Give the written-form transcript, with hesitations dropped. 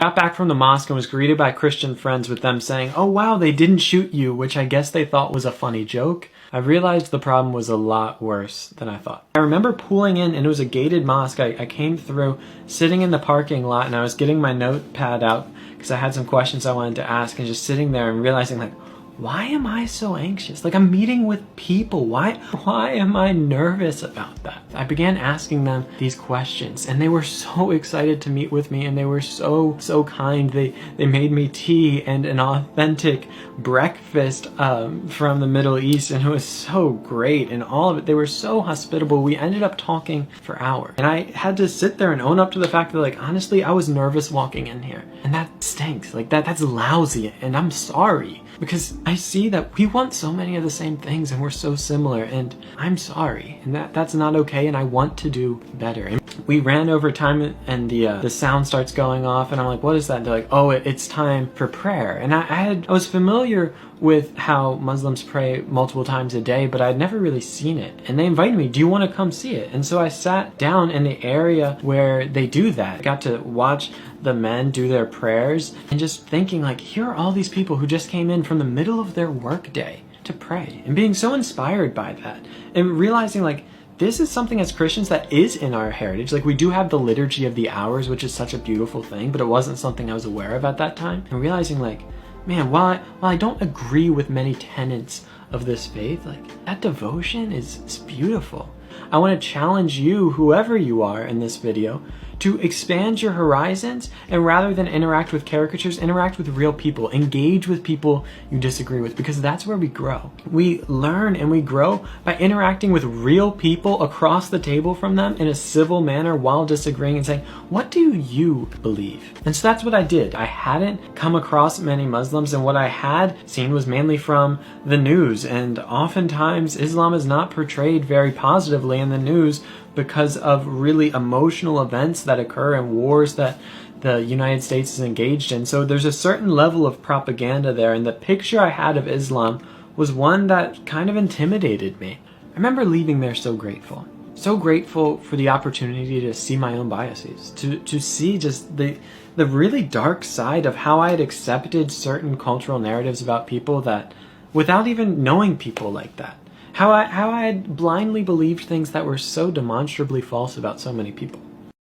Got back from the mosque and was greeted by Christian friends with them saying, "Oh wow, they didn't shoot you," which I guess they thought was a funny joke. I realized the problem was a lot worse than I thought. I remember pulling in, and it was a gated mosque. I came through, sitting in the parking lot, and I was getting my notepad out because I had some questions I wanted to ask, and just sitting there and realizing, like, why am I so anxious? Like, I'm meeting with people. Why am I nervous about that? I began asking them these questions, and they were so excited to meet with me, and they were so kind. They made me tea and an authentic breakfast from the Middle East, and it was so great, and all of it. They were so hospitable. We ended up talking for hours, and I had to sit there and own up to the fact that, like, honestly, I was nervous walking in here, and that stinks. Like, that's lousy, and I'm sorry. Because I see that we want so many of the same things and we're so similar, and I'm sorry, and that's not okay, and I want to do better. And we ran over time, and the sound starts going off, and I'm like, what is that? And they're like, oh, it's time for prayer. And I was familiar with how Muslims pray multiple times a day, but I'd never really seen it. And they invited me, do you want to come see it? And so I sat down in the area where they do that. I got to watch the men do their prayers, and just thinking, like, here are all these people who just came in from the middle of their work day to pray, and being so inspired by that, and realizing, like, this is something as Christians that is in our heritage. Like, we do have the liturgy of the hours, which is such a beautiful thing, but it wasn't something I was aware of at that time. And realizing, like, man, while I don't agree with many tenets of this faith, like, that devotion is beautiful. I want to challenge you, whoever you are in this video, to expand your horizons, and rather than interact with caricatures, interact with real people. Engage with people you disagree with, because that's where we grow. We learn and we grow by interacting with real people across the table from them in a civil manner while disagreeing, and saying, what do you believe? And so that's what I did. I hadn't come across many Muslims, and what I had seen was mainly from the news, and oftentimes Islam is not portrayed very positively in the news because of really emotional events that occur and wars that the United States is engaged in. So there's a certain level of propaganda there, and the picture I had of Islam was one that kind of intimidated me. I remember leaving there so grateful for the opportunity to see my own biases, to see just the really dark side of how I had accepted certain cultural narratives about people, that without even knowing people like that. How I had blindly believed things that were so demonstrably false about so many people.